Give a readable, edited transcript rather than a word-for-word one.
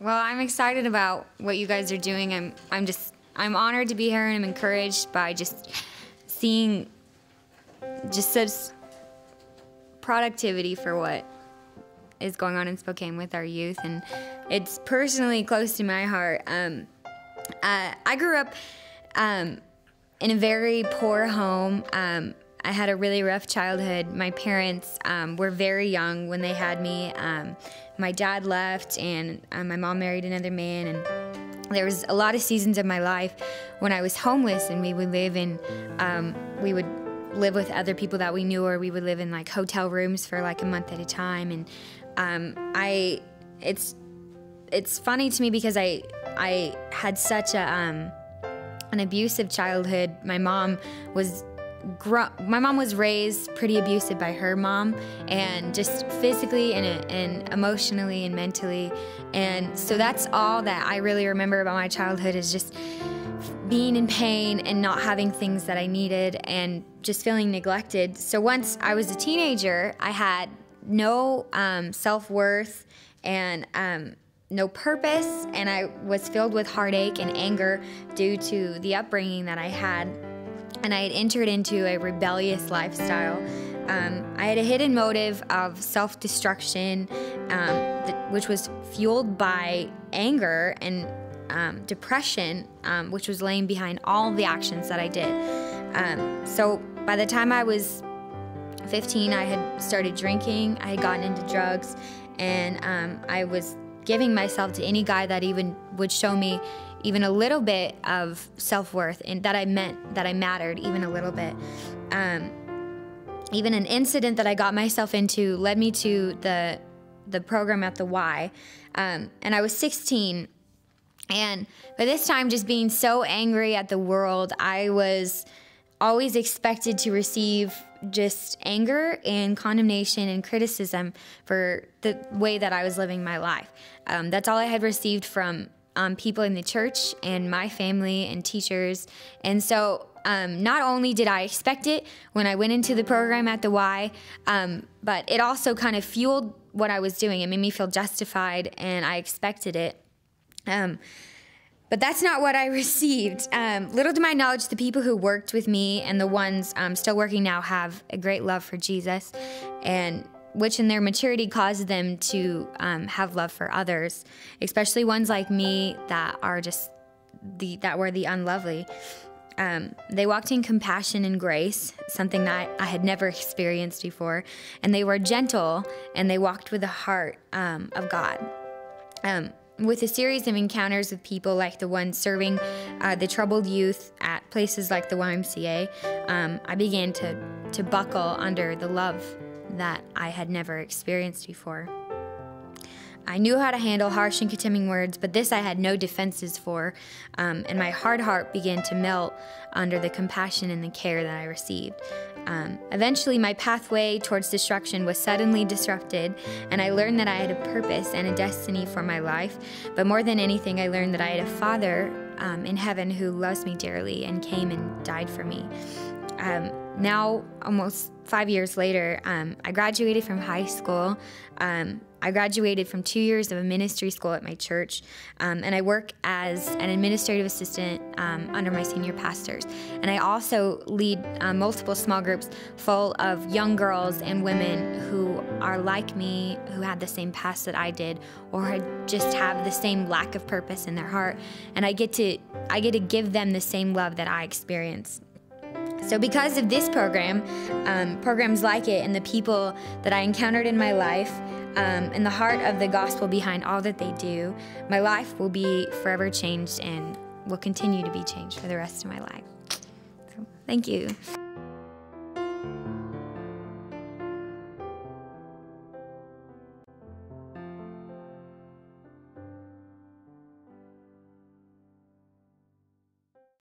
Well, I'm excited about what you guys are doing. I'm honored to be here, and I'm encouraged by just seeing just such productivity for what is going on in Spokane with our youth, and it's personally close to my heart. I grew up in a very poor home. I had a really rough childhood. My parents were very young when they had me. My dad left, and my mom married another man, and there was a lot of seasons of my life when I was homeless, and we would live with other people that we knew, or we would live in like hotel rooms for like a month at a time. And it's funny to me because I had such an abusive childhood. My mom was raised pretty abusive by her mom, and just physically and emotionally and mentally. And so that's all that I really remember about my childhood, is just being in pain and not having things that I needed and just feeling neglected. So once I was a teenager, I had no self-worth and no purpose, and I was filled with heartache and anger due to the upbringing that I had. And I had entered into a rebellious lifestyle. I had a hidden motive of self-destruction, which was fueled by anger and depression, which was laying behind all the actions that I did. So by the time I was 15, I had started drinking, I had gotten into drugs, and I was giving myself to any guy that even would show me even a little bit of self-worth, and that I mattered even a little bit. Even an incident that I got myself into led me to the program at the Y, and I was 16. And by this time, just being so angry at the world, I was always expected to receive just anger and condemnation and criticism for the way that I was living my life. That's all I had received from people in the church and my family and teachers. And so not only did I expect it when I went into the program at the Y, but it also kind of fueled what I was doing. It made me feel justified, and I expected it. But that's not what I received. Little to my knowledge, the people who worked with me and the ones still working now have a great love for Jesus, and which in their maturity causes them to have love for others, especially ones like me that are just that were the unlovely. They walked in compassion and grace, something that I had never experienced before, and they were gentle, and they walked with the heart of God. With a series of encounters with people like the one serving the troubled youth at places like the YMCA, I began to buckle under the love that I had never experienced before. I knew how to handle harsh and condemning words, but this I had no defenses for, and my hard heart began to melt under the compassion and the care that I received. Eventually, my pathway towards destruction was suddenly disrupted, and I learned that I had a purpose and a destiny for my life. But more than anything, I learned that I had a Father in heaven who loves me dearly and came and died for me. Now, almost 5 years later, I graduated from high school. I graduated from 2 years of a ministry school at my church, and I work as an administrative assistant under my senior pastors. And I also lead multiple small groups full of young girls and women who are like me, who had the same past that I did, or just have the same lack of purpose in their heart. And I get to give them the same love that I experienced. So because of this program, programs like it, and the people that I encountered in my life, and the heart of the gospel behind all that they do, my life will be forever changed and will continue to be changed for the rest of my life. So, thank you.